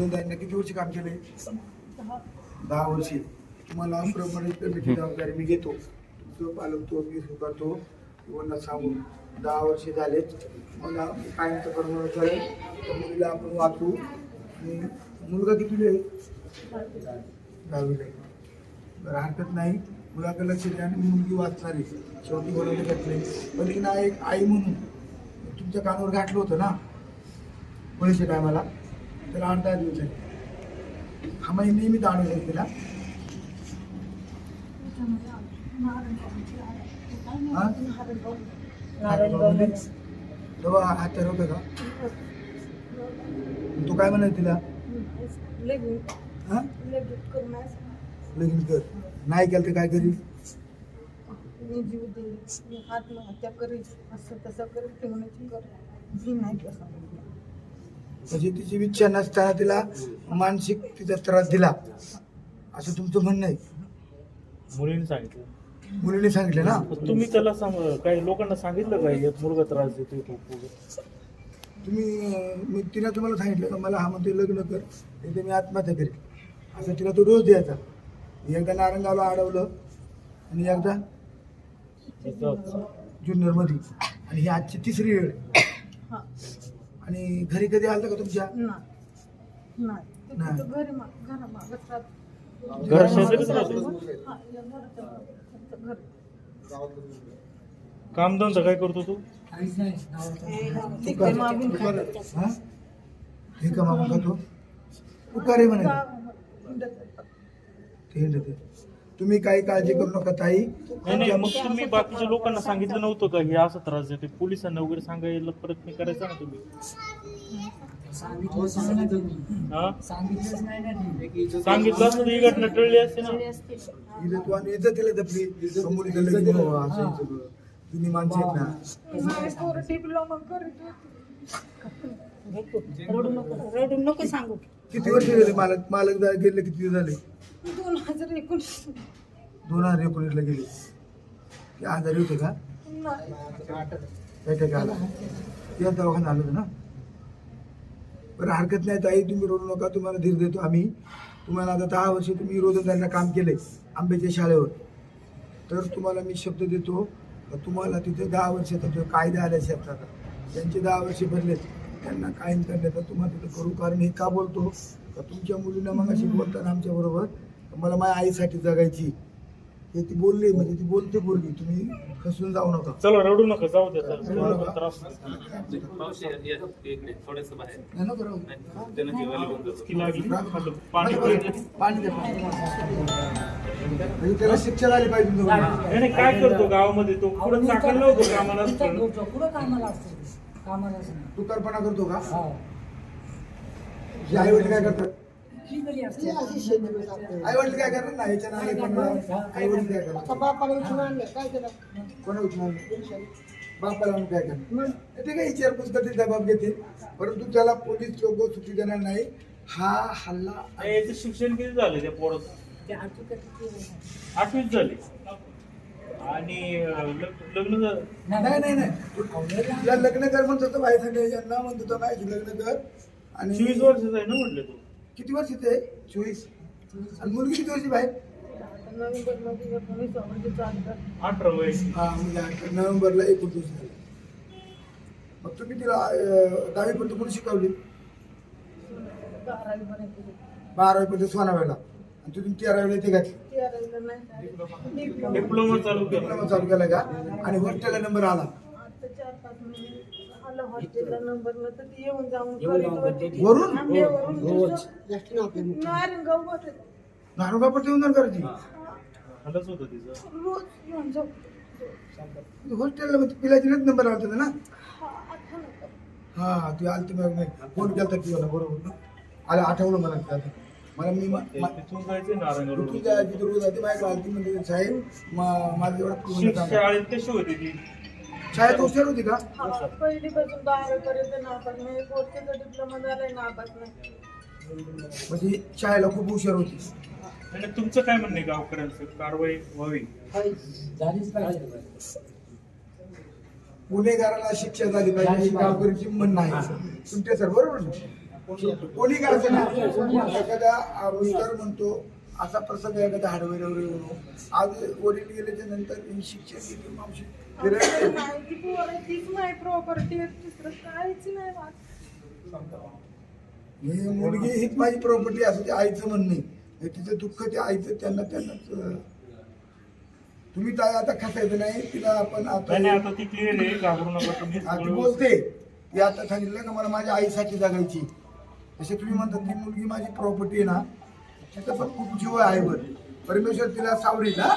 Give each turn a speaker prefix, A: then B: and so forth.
A: रोजंदारीने किती वर्ष काम केले? 10 वर्षे. तुम्हाला प्रमाणित करण्याची जबाबदारी मी घेतो. तुमचं पालकतो, मी स्वीकारतो. तुम्हाला सांगून 10 वर्षे झालेत. मला कायमचं कर्म करेल. त्या मुलीला आपण वाचू. आणि मुलगा किती आहे? 10वीला. बरं, हरकत नाही. मुलाकडे लक्ष द्या आणि मुलगी वाचणार आहे. शेवटी बरोबर घातले. पण एक ना एक आई म्हणून तुमच्या कानावर घातलं होतं ना पोलीसच्या टायमाला, त्याला 8-10 दिवस आहे. हा महिने नेहमी आणून आहे तिला. तेव्हा हात होतं का? तू काय म्हणाल तिला? लगीन कर. नाही केलं तर काय करील?
B: मी जीव देईल, मी आत्महत्या करील, असं तसं करील, ठेवण्याची कर मी नाही कसं.
A: म्हणजे तिची इच्छा नसताना तिला मानसिक तिचा त्रास दिला असं तुमचं म्हणणं आहे?
C: मुलीने सांगितलं.
A: मुलीने सांगितलं ना?
C: तुम्ही त्याला काही लोकांना सांगितलं काय मुलगा त्रास देतोय खूप?
A: मी तिला तुम्हाला सांगितलं का मला हा म्हणते लग्न कर नाही तर मी आत्महत्या करेल, असं तिला तो डोस द्यायचा. एकदा नारंगावला अडवलं आणि एकदा जुन्नरमध्ये. आणि ही आजची 3री वेळ. आणि घरी कधी आलं का तुमच्या?
C: घर शेजारीच राहतो. कामधंदा काय करतो तू?
A: हे का मामा खातो? उकारे म्हणे. तुम्ही काही काळजी करू नका ताई.
C: नाही, मग तुम्ही बाकीच्या लोकांना सांगितलं नव्हतं का हे असं त्रास देते? पोलिसांना वगैरे सांगायला प्रयत्न करायचा ना तुम्ही. सांगितलं असतं ही घटना टळली असते ना.
A: इज्जत तिला जपली. जुनी माणसं आहेत ना.
B: रडू नको सांगू.
A: किती वर्ष गेले? मालक गेले किती झाले?
B: 2019.
A: 2019 ला गेले. ते आजारी होते का? काय आला? या दवाखान्यात आलं होतं ना? बरं, हरकत नाही ताई, तुम्ही रडू नका. तुम्हाला धीर देतो आम्ही. तुम्हाला आता 10 वर्ष तुम्ही रोजंदारीला काम केलंय आंब्याच्या शाळेवर. तर तुम्हाला मी शब्द देतो तुम्हाला तिथे 10 वर्षाचा कायदा आल्या शेतात त्यांचे 10 वर्ष भरलेत, त्यांना कायम करण्याचा तुम्हाला तिथं करू. कारण हे का बोलतो का तुमच्या मुलीनं मग अशी बोलताना आमच्या बरोबर मला माझ्या आईसाठी जगायची हे ती बोलली. म्हणजे ती बोलते पोरगी, तुम्ही खसून जाऊ नका.
C: चला रडू नका, जाऊ द्या. त्रास
A: पाणी त्याला शिक्षा झाली पाहिजे.
C: काय करतो गावामध्ये तो? पुढे चाकणला होतो कामाला.
A: तू कल्पना करतो का? आई वडील काय करतात? आई वडील काय करणार ना याच्या नावाने पण आई वडील काय करतात?
B: बापाला उचलून आणलं काय केलं?
A: कोणा उचलून बापाला आणून काय करणार? ते काही विचारपूस करतील, जबाब घेतील. परंतु त्याला पोलीस लोक सुट्टी देणार नाही. हा हल्ला.
C: याचं शिक्षण किती झालं त्या पोराचं? 8वीच झाली. आणि लग्न झालं?
A: नाही तुला लग्न कर म्हणत होतं बाई सांगा यांना म्हणत होतं बाई लग्न कर. आणि
C: 24 वर्षाचा आहे ना म्हटलं तू?
A: किती वर्षाचं आहे? 24. आणि मुलगी किती वर्षी बाहेर?
C: 18 वयस.
A: हा म्हणजे नोव्हेंबरला 19 झाले. मग तुम्ही तिला 10वी पर्यंत कुठे शिकवली? 12वी सोनाव्याला. आणि तुम्ही 13वीला इथे घातली.
C: डिप्लोमा चालू
A: केला का? आणि हॉस्टेलला नंबर आला? वरून नारायणगावपर्यंत येऊन करायची हॉस्टेलला. म्हणजे पिलाजीलाच नंबर आला होता ना? हा ती आलती मग फोन केला किंवा बरोबर ना आला. आठवलं मला. मला मी रोज आधी माझ्या आलती म्हणजे साहेब माझं एवढा
C: शाळेत कशी होती ती?
A: शाळेत हुशार होती का?
B: पहिलीपासून 12वी पर्यंत नापास नाही. कोर्सचा डिप्लोमा झालाय नापास नाही.
A: म्हणजे शाळेला खूप हुशार होती.
C: आणि तुमचं काय म्हणणं आहे गावकऱ्यांचं? कारवाई व्हावी
D: झालीच पाहिजे.
A: गुन्हेगाराला शिक्षा झाली पाहिजे गावकऱ्यांची म्हणणं आहे तुमच्या सर बरोबर. कोणी करायचं ना एखादा मिस्टर म्हणतो असा प्रसंग एखादा हाडवेर वगैरे आज वडील गेल्याच्या नंतर शिक्षण केली मावशी
B: माहिती पोरं तीच नाही प्रॉपर्टी दुसरं काहीच नाही
A: ही मुलगी हीच माझी प्रॉपर्टी असं ते आईचं म्हणणे तिचं दुःख ते आईचं त्यांनाच तुम्ही काय आता खसायचं नाही तिला आपण
C: नाही आता ती क्लिअर आहे, घाबरू नका तुम्ही.
A: ती बोलते ती आता सांगितलं का मला माझ्या आईसाठी जगायची तसे तुम्ही म्हणता ती मुलगी माझी प्रॉपर्टी आहे ना तिथं पण खूप जीव आहे आईवर परमेश्वर तिला सावरेल ना